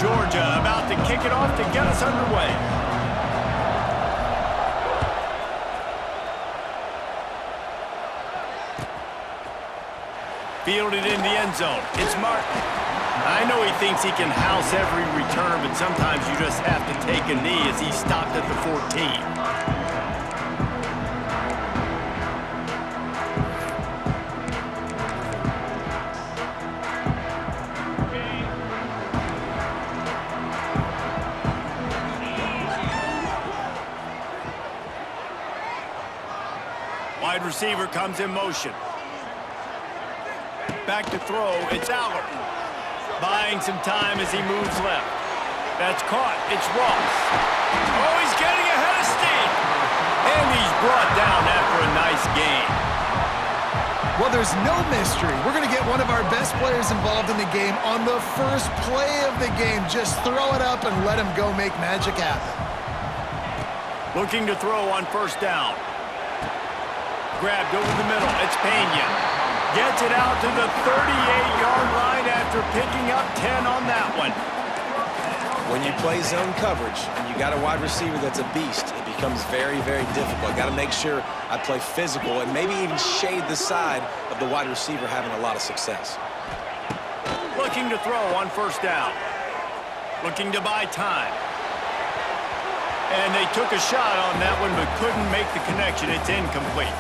Georgia about to kick it off to get us underway. Fielded in the end zone. It's Martin. I know he thinks he can house every return, but sometimes you just have to take a knee as he stopped at the 14. Wide receiver comes in motion. Back to throw, it's Allard. Buying some time as he moves left. That's caught, it's Ross. Oh, he's getting ahead of steam. And he's brought down after a nice gain. Well, there's no mystery. We're going to get one of our best players involved in the game on the first play of the game. Just throw it up and let him go make magic happen. Looking to throw on first down. Grabbed over the middle, it's Penn. Gets it out to the 38-yard line after picking up 10 on that one. When you play zone coverage and you got a wide receiver that's a beast, it becomes very, very difficult. Got to make sure I play physical and maybe even shade the side of the wide receiver having a lot of success. Looking to throw on first down. Looking to buy time. And they took a shot on that one but couldn't make the connection. It's incomplete.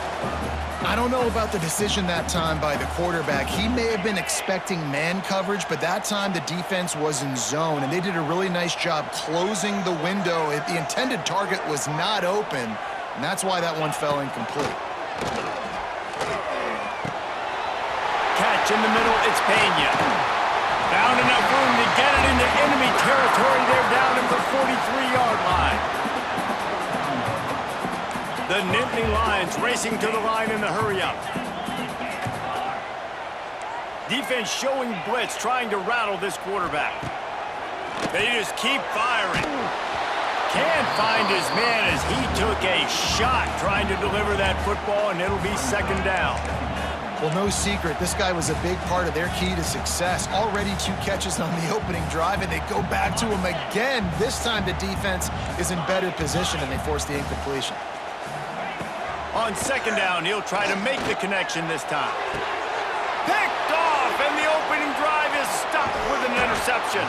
I don't know about the decision that time by the quarterback. He may have been expecting man coverage, but that time the defense was in zone, and they did a really nice job closing the window. The intended target was not open, and that's why that one fell incomplete. Catch in the middle, it's Penn. Found enough room to get it into enemy territory. They're down at the 43-yard line. The Nittany Lions racing to the line in the hurry-up. Defense showing blitz, trying to rattle this quarterback. They just keep firing. Can't find his man as he took a shot trying to deliver that football, and it'll be second down. Well, no secret, this guy was a big part of their key to success. Already 2 catches on the opening drive, and they go back to him again. This time the defense is in better position, and they force the incompletion. On second down, he'll try to make the connection this time. Picked off, and the opening drive is stopped with an interception.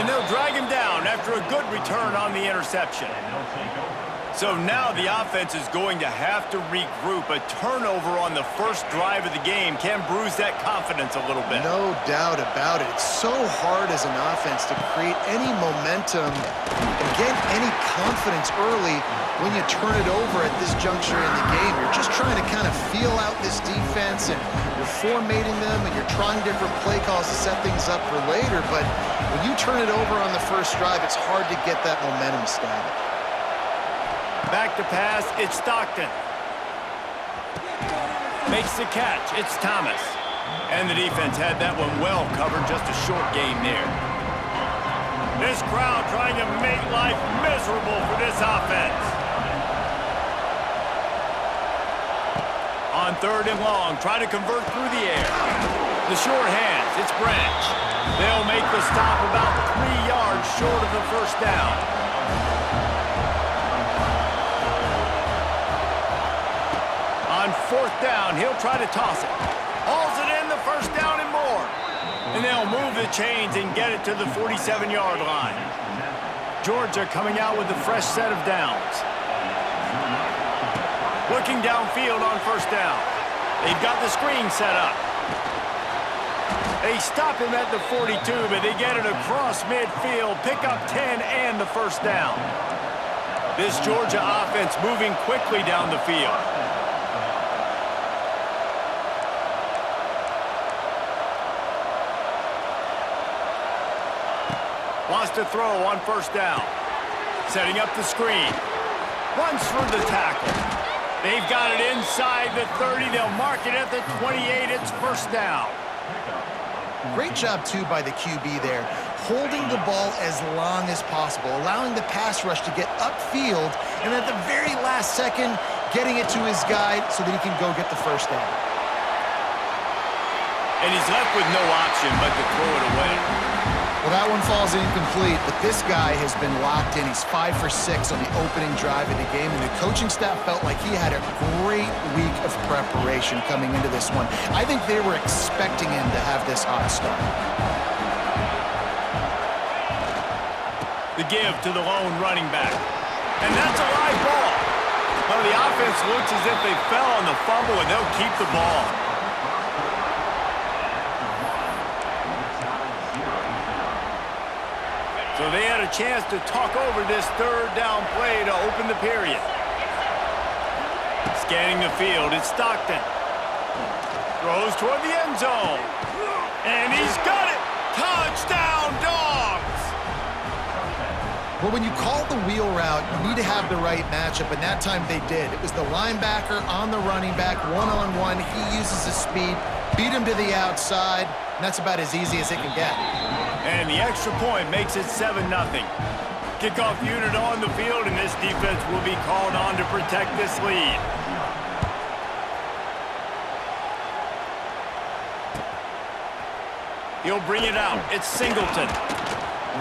And they'll drag him down after a good return on the interception. So now the offense is going to have to regroup. A turnover on the first drive of the game can bruise that confidence a little bit. No doubt about it. It's so hard as an offense to create any momentum and get any confidence early when you turn it over at this juncture in the game. You're just trying to kind of feel out this defense, and you're formatting them, and you're trying different play calls to set things up for later. But when you turn it over on the first drive, it's hard to get that momentum established. Back to pass, it's Stockton. Makes the catch, it's Thomas. And the defense had that one well covered, just a short gain there. This crowd trying to make life miserable for this offense. On third and long, try to convert through the air. The short hands, it's Branch. They'll make the stop about 3 yards short of the first down. On fourth down, he'll try to toss it. Hauls it in, the first down and more. And they'll move the chains and get it to the 47-yard line. Georgia coming out with a fresh set of downs. Looking downfield on first down. They've got the screen set up. They stop him at the 42, but they get it across midfield, pick up 10 and the first down. This Georgia offense moving quickly down the field. Wants to throw on first down. Setting up the screen. Runs for the tackle. They've got it inside the 30. They'll mark it at the 28. It's first down. Great job, too, by the QB there, holding the ball as long as possible, allowing the pass rush to get upfield, and at the very last second, getting it to his guy so that he can go get the first down. And he's left with no option but to throw it away. Well, Well, that one falls incomplete, but this guy has been locked in. He's 5 for 6 on the opening drive of the game, and the coaching staff felt like he had a great week of preparation coming into this one. I think they were expecting him to have this hot start. The give to the lone running back. And that's a live ball. Well, the offense looks as if they fell on the fumble, and they'll keep the ball. So they had a chance to talk over this third down play to open the period. Scanning the field, it's Stockton. Throws toward the end zone. And he's got it! Touchdown, Dogs! Well, when you call the wheel route, you need to have the right matchup, and that time they did. It was the linebacker on the running back, one-on-one. He uses his speed, beat him to the outside, and that's about as easy as it can get. And the extra point makes it 7-0. Kickoff unit on the field, and this defense will be called on to protect this lead. He'll bring it out. It's Singleton.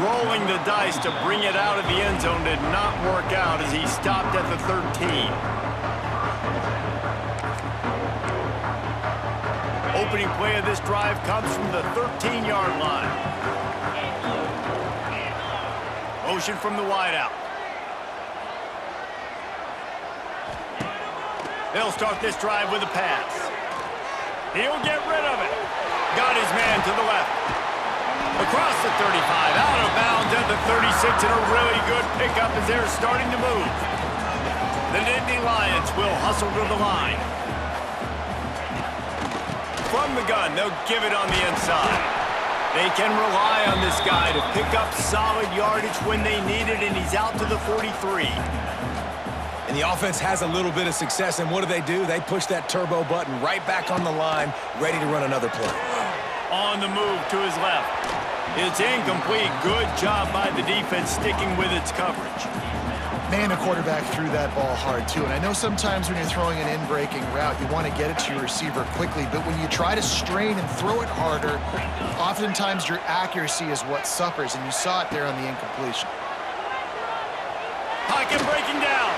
Rolling the dice to bring it out of the end zone did not work out as he stopped at the 13. Opening play of this drive comes from the 13-yard line. Motion from the wideout. They'll start this drive with a pass. He'll get rid of it. Got his man to the left. Across the 35, out of bounds at the 36, and a really good pickup as they're starting to move. The Nittany Lions will hustle to the line. From the gun, they'll give it on the inside. They can rely on this guy to pick up solid yardage when they need it, and he's out to the 43. And the offense has a little bit of success, and what do? They push that turbo button right back on the line, ready to run another play. On the move to his left. It's incomplete. Good job by the defense sticking with its coverage. Man, the quarterback threw that ball hard, too. And I know sometimes when you're throwing an in-breaking route, you want to get it to your receiver quickly. But when you try to strain and throw it harder, oftentimes your accuracy is what suffers. And you saw it there on the incompletion. Pocket breaking down.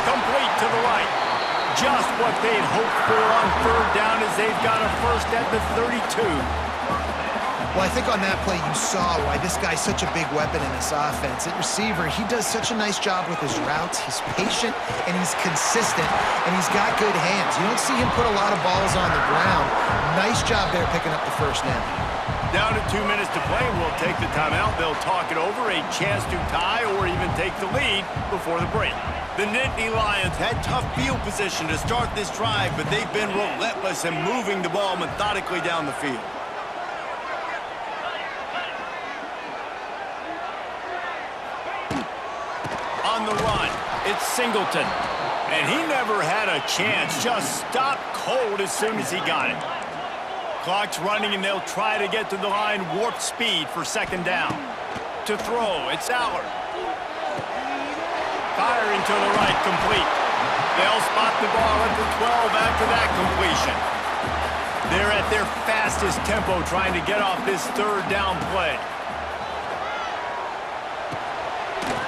Complete to the right. Just what they'd hoped for on third down as they've got a first at the 32. Well, I think on that play you saw why this guy's such a big weapon in this offense. At receiver, he does such a nice job with his routes. He's patient, and he's consistent, and he's got good hands. You don't see him put a lot of balls on the ground. Nice job there picking up the first down. Down to 2 minutes to play. We'll take the timeout. They'll talk it over, a chance to tie or even take the lead before the break. The Nittany Lions had tough field position to start this drive, but they've been relentless in moving the ball methodically down the field. On the run, it's Singleton. And he never had a chance, just stopped cold as soon as he got it. Clock's running, and they'll try to get to the line warp speed for second down. To throw, it's Allard. Firing to the right, complete. They'll spot the ball at the 12 after that completion. They're at their fastest tempo trying to get off this third down play.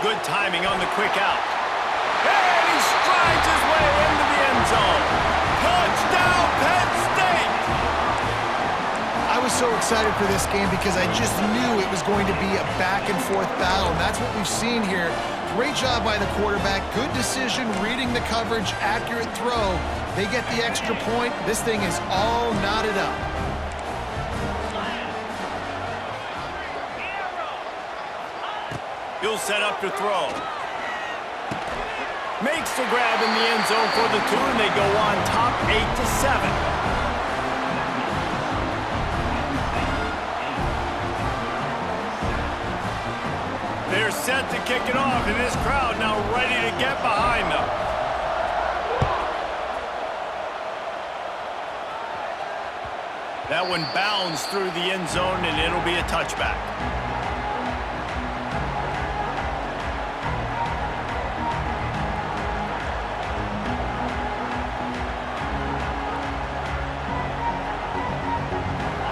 Good timing on the quick out. And he strides his way into the end zone. Touchdown, Penn State! I was so excited for this game because I just knew it was going to be a back-and-forth battle, and that's what we've seen here. Great job by the quarterback. Good decision, reading the coverage, accurate throw. They get the extra point. This thing is all knotted up. He'll set up to throw. Makes the grab in the end zone for the 2, and they go on top 8-7. They're set to kick it off, and this crowd now ready to get behind them. That one bounds through the end zone, and it'll be a touchback.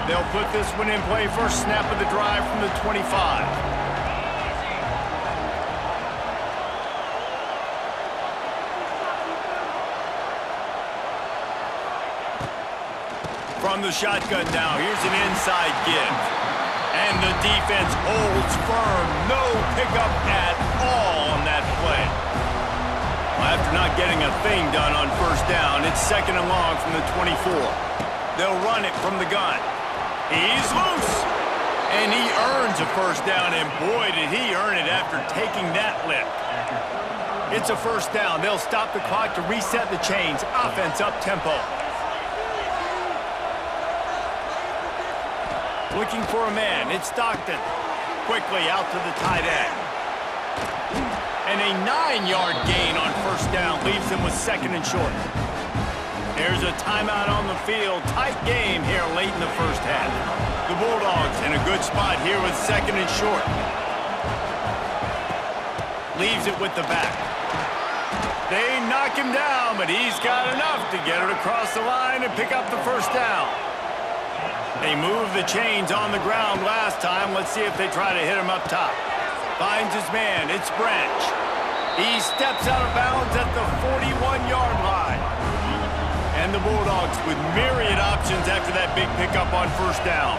They'll They'll put this one in play first snap of the drive from the 25. From the shotgun now, here's an inside give. And the defense holds firm. No pickup at all on that play. Well, after not getting a thing done on first down, it's 2nd and long from the 24. They'll run it from the gun. He's loose. And he earns a first down, and boy, did he earn it after taking that lick. It's a first down. They'll stop the clock to reset the chains. Offense up-tempo. Looking for a man. It's Stockton. Quickly out to the tight end. And a 9-yard gain on first down leaves them with 2nd and short. There's a timeout on the field. Tight game here late in the first half. The Bulldogs in a good spot here with 2nd and short. Leaves it with the back. They knock him down, but he's got enough to get it across the line and pick up the first down. They moved the chains on the ground last time. Let's see if they try to hit him up top. Finds his man. It's Branch. He steps out of bounds at the 41-yard line. And the Bulldogs with myriad options after that big pickup on first down.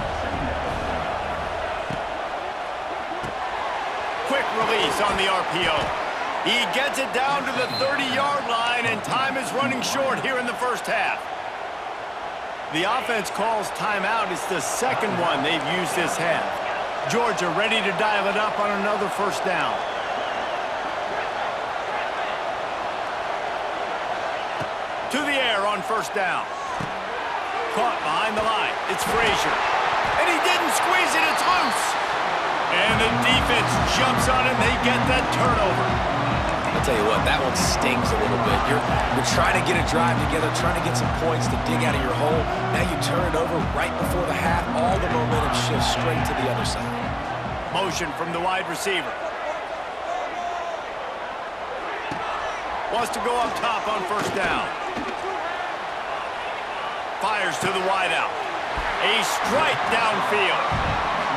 Quick release on the RPO. He gets it down to the 30-yard line, and time is running short here in the first half. The offense calls timeout. It's the 2nd one they've used this half. Georgia ready to dial it up on another first down. To the air on first down. Caught behind the line. It's Frazier. And he didn't squeeze it. It's loose. And the defense jumps on it. They get that turnover. I'll tell you what, that one stings a little bit. You're trying to get a drive together, trying to get some points to dig out of your hole. Now you turn it over right before the half. All the momentum shifts straight to the other side. Motion from the wide receiver. Wants to go up top on first down. Fires to the wideout. A strike downfield.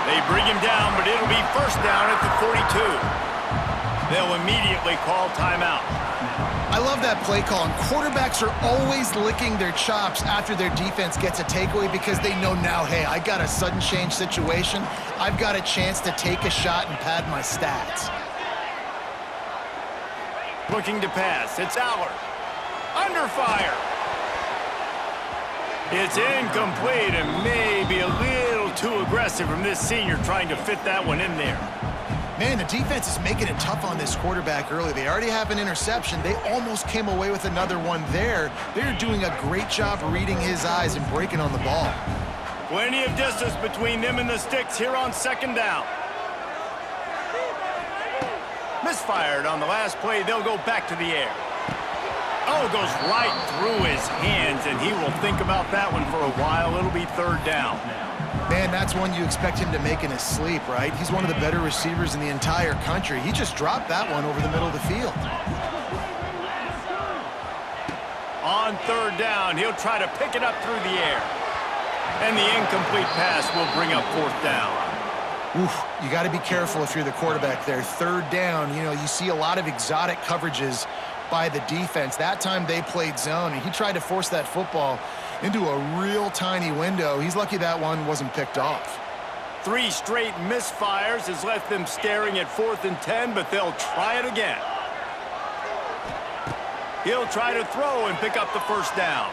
They bring him down, but it'll be first down at the 42. They'll immediately call timeout. I love that play call, and quarterbacks are always licking their chops after their defense gets a takeaway because they know now, hey, I got a sudden change situation. I've got a chance to take a shot and pad my stats. Looking to pass. It's Allard. Under fire. It's incomplete and maybe a little too aggressive from this senior trying to fit that one in there. Man, the defense is making it tough on this quarterback early. They already have an interception. They almost came away with another one there. They're doing a great job reading his eyes and breaking on the ball. Plenty of distance between them and the sticks here on 2nd down. Misfired on the last play. They'll go back to the air. Oh, goes right through his hands, and he will think about that one for a while. It'll be 3rd down. Man, that's one you expect him to make in his sleep, right? He's one of the better receivers in the entire country. He just dropped that one over the middle of the field. On 3rd down, he'll try to pick it up through the air. And the incomplete pass will bring up 4th down. Oof, you got to be careful if you're the quarterback there. 3rd down, you know, you see a lot of exotic coverages by the defense. That time they played zone, and he tried to force that football into a real tiny window. He's lucky that one wasn't picked off. 3 straight misfires has left them staring at 4th and 10, but they'll try it again. He'll try to throw and pick up the first down.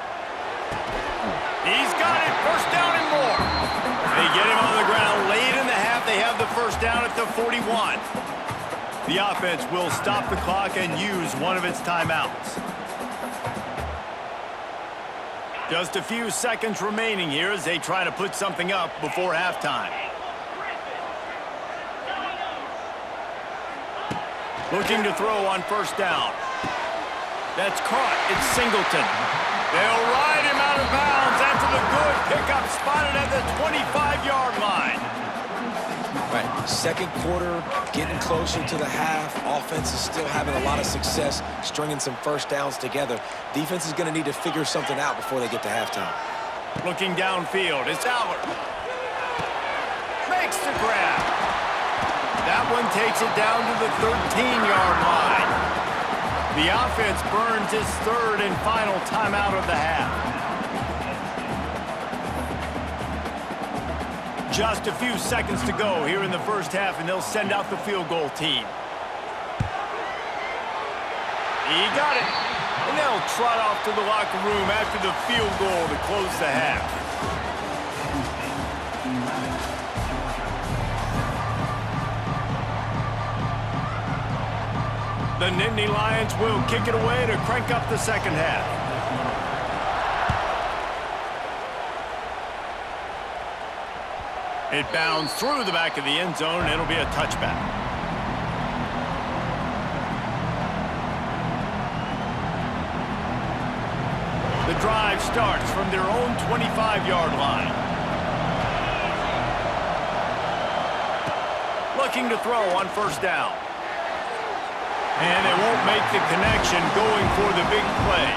He's got it. First down and more. They get him on the ground late in the half. They have the first down at the 41. The offense will stop the clock and use one of its timeouts. Just a few seconds remaining here as they try to put something up before halftime. Looking to throw on first down. That's caught. It's Singleton. They'll ride him out of bounds after the good pickup spotted at the 25-yard line. Right, 2nd quarter, getting closer to the half. Offense is still having a lot of success stringing some first downs together. Defense is going to need to figure something out before they get to halftime. Looking downfield, it's Allard. makes the grab. That one takes it down to the 13-yard line. The offense burns its third and final timeout of the half. Just a few seconds to go here in the first half, and they'll send out the field goal team. He got it. And they'll trot off to the locker room after the field goal to close the half. The Nittany Lions will kick it away to crank up the second half. It bounds through the back of the end zone, and it'll be a touchback. The drive starts from their own 25-yard line. Looking to throw on first down. And they won't make the connection going for the big play.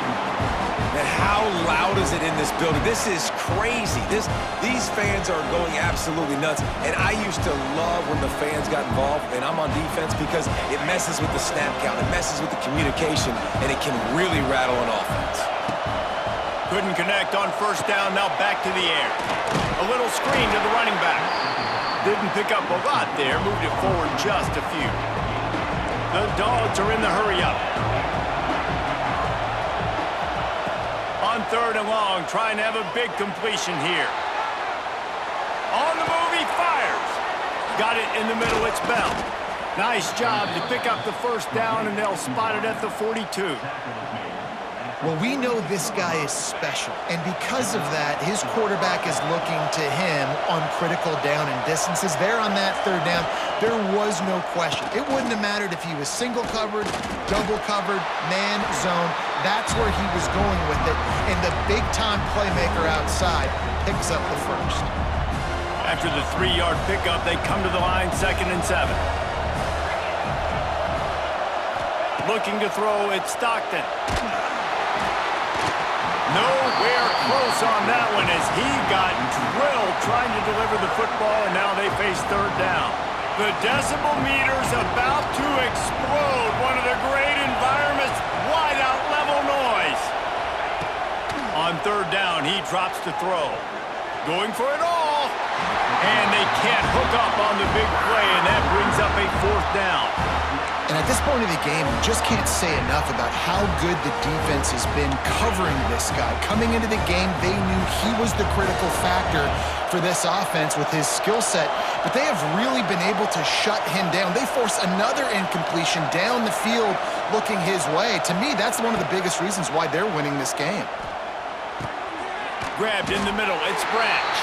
Man, how loud is it in this building? This is crazy. These fans are going absolutely nuts. And I used to love when the fans got involved, and I'm on defense, because it messes with the snap count, it messes with the communication, and it can really rattle an offense. Couldn't connect on first down, now back to the air. A little screen to the running back. Didn't pick up a lot there, moved it forward just a few. The Dogs are in the hurry-up. On third and long, trying to have a big completion here. On the move, he fires. Got it in the middle, it's Bell. Nice job to pick up the first down, and they'll spot it at the 42. Well, we know this guy is special, and because of that, his quarterback is looking to him on critical down and distances. There on that third down, there was no question. It wouldn't have mattered if he was single covered, double covered, man, zone. That's where he was going with it, and the big-time playmaker outside picks up the first. After the 3-yard pickup, they come to the line, 2nd and 7. Looking to throw, it's Stockton. Nowhere close on that one as he got drilled trying to deliver the football, and now they face third down. The decibel meter's about to explode. One of the great environments, wide-out level noise. On third down, he drops to throw. Going for it all. And they can't hook up on the big play, and that brings up a fourth down. And at this point of the game, you just can't say enough about how good the defense has been covering this guy. Coming into the game, they knew he was the critical factor for this offense with his skill set, but they have really been able to shut him down. They force another incompletion down the field looking his way. To me, that's one of the biggest reasons why they're winning this game. Grabbed in the middle, it's Branch.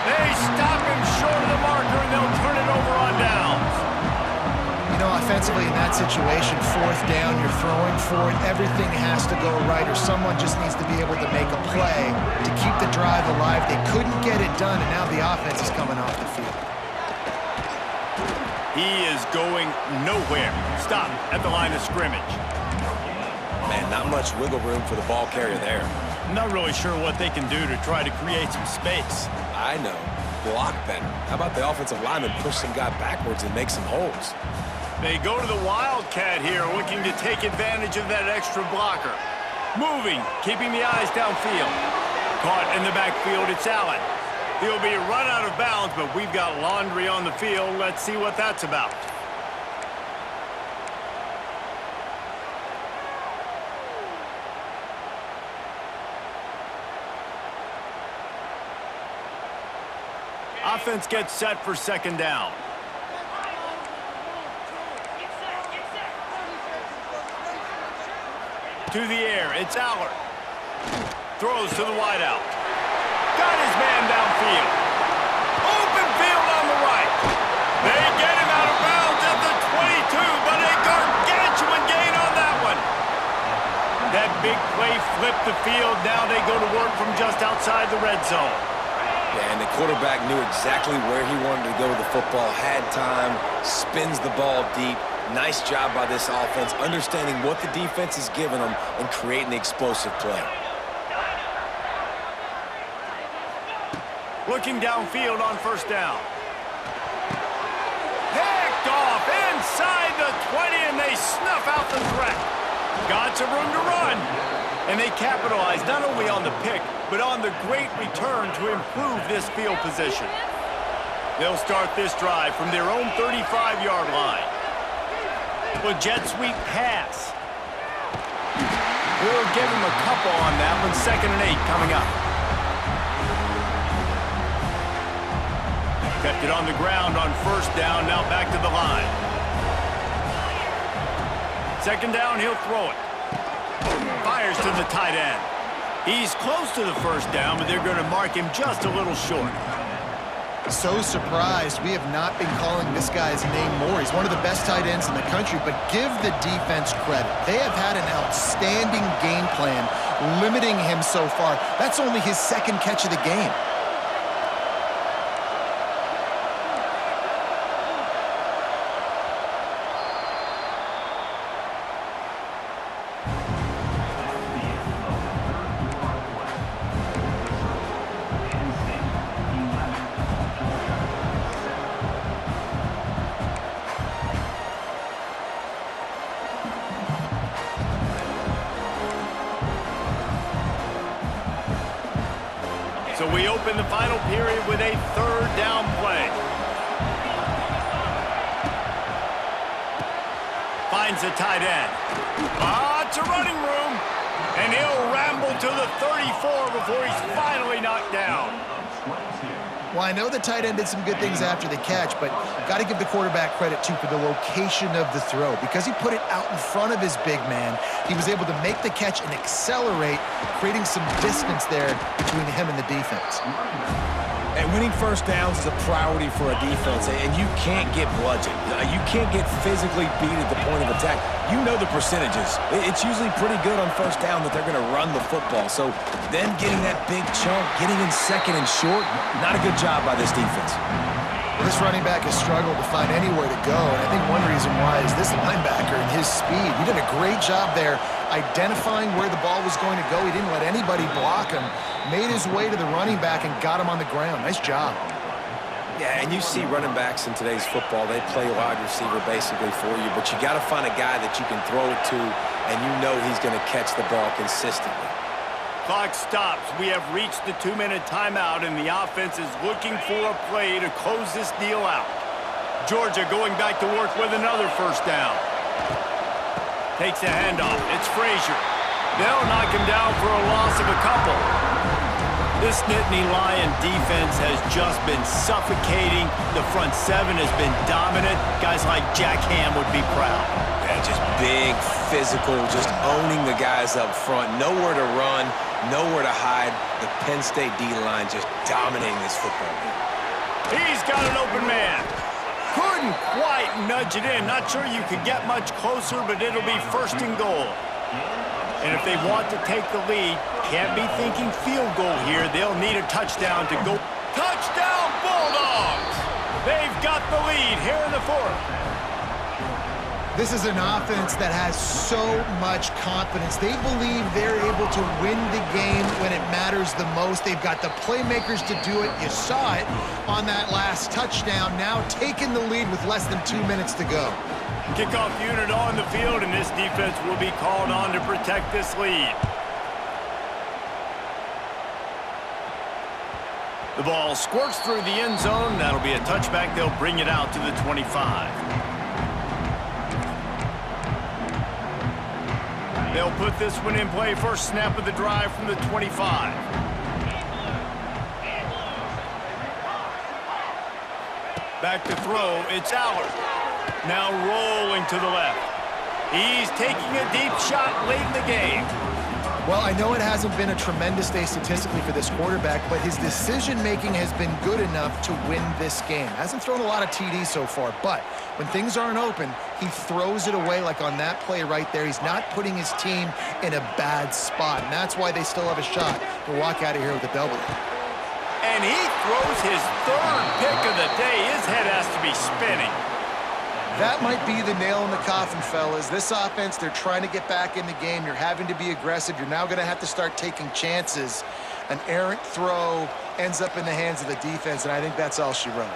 They stop him short of the marker, and they'll turn it over on downs. You know, offensively in that situation, fourth down, you're throwing for it, everything has to go right, or someone just needs to be able to make a play to keep the drive alive. They couldn't get it done, and now the offense is coming off the field. He is going nowhere. Stop at the line of scrimmage. Man, not much wiggle room for the ball carrier there. Not really sure what they can do to try to create some space. I know. Block better. How about the offensive lineman push some guy backwards and make some holes? They go to the Wildcat here, looking to take advantage of that extra blocker. Moving, keeping the eyes downfield. Caught in the backfield, it's Allen. He'll be run out of bounds, but we've got laundry on the field. Let's see what that's about. Offense gets set for second down. To the air, it's Allard. Throws to the wideout. Got his man downfield. Open field on the right. They get him out of bounds at the 22, but a gargantuan gain on that one. That big play flipped the field. Now they go to work from just outside the red zone. Yeah, and the quarterback knew exactly where he wanted to go with the football, had time, spins the ball deep. Nice job by this offense, understanding what the defense is giving them and creating the explosive play. Looking downfield on first down. Picked off inside the 20, and they snuff out the threat. Got some room to run. And they capitalize not only on the pick, but on the great return to improve this field position. They'll start this drive from their own 35-yard line. A jet sweep pass. We'll give him a couple on that one. 2nd and 8 coming up. Kept it on the ground on 1st down. Now back to the line. 2nd down, he'll throw it. Fires to the tight end. He's close to the 1st down, but they're going to mark him just a little short. So surprised we have not been calling this guy's name more. He's one of the best tight ends in the country, but give the defense credit. They have had an outstanding game plan limiting him so far. That's only his 2nd catch of the game. So we open the final period with a 3rd down play. Finds the tight end. It's a running room. And he'll ramble to the 34 before he's finally knocked down. Well, I know the tight end did some good things after the catch, but got to give the quarterback credit, too, for the location of the throw. Because he put it out in front of his big man, he was able to make the catch and accelerate, creating some distance there between him and the defense. And winning 1st downs is a priority for a defense, and you can't get bludgeoned. You can't get physically beat at the point of attack. You know the percentages. It's usually pretty good on 1st down that they're going to run the football. So them getting that big chunk, getting in 2nd and short, not a good job by this defense. Well, this running back has struggled to find anywhere to go, and I think one reason why is this linebacker and his speed. He did a great job there identifying where the ball was going to go. He didn't let anybody block him, made his way to the running back and got him on the ground. Nice job. Yeah, and you see running backs in today's football, they play wide receiver basically for you, but you got to find a guy that you can throw it to, and you know he's going to catch the ball consistently. Clock stops. We have reached the 2-minute timeout, and the offense is looking for a play to close this deal out. Georgia going back to work with another 1st down. Takes a handoff. It's Frazier. They'll knock him down for a loss of a couple. This Nittany Lion defense has just been suffocating. The front 7 has been dominant. Guys like Jack Ham would be proud. Yeah, just big, physical, just owning the guys up front. Nowhere to run, nowhere to hide. The Penn State D-line just dominating this football game. He's got an open man. Couldn't quite nudge it in. Not sure you could get much closer, but it'll be 1st and goal. And if they want to take the lead, can't be thinking field goal here. They'll need a touchdown to go. Touchdown, Bulldogs! They've got the lead here in the 4th. This is an offense that has so much confidence. They believe they're able to win the game when it matters the most. They've got the playmakers to do it. You saw it on that last touchdown. Now taking the lead with less than 2 minutes to go. Kickoff unit on the field, and this defense will be called on to protect this lead. The ball squirts through the end zone. That'll be a touchback. They'll bring it out to the 25. They'll put this one in play. 1st snap of the drive from the 25. Back to throw. It's Allard. Now rolling to the left. He's taking a deep shot late in the game. Well, I know it hasn't been a tremendous day statistically for this quarterback, but his decision-making has been good enough to win this game. Hasn't thrown a lot of TDs so far, but when things aren't open, he throws it away like on that play right there. He's not putting his team in a bad spot, and that's why they still have a shot to walk out of here with a W. And he throws his 3rd pick of the day. His head has to be spinning. That might be the nail in the coffin, fellas. This offense, they're trying to get back in the game. You're having to be aggressive. You're now going to have to start taking chances. An errant throw ends up in the hands of the defense, and I think that's all she wrote.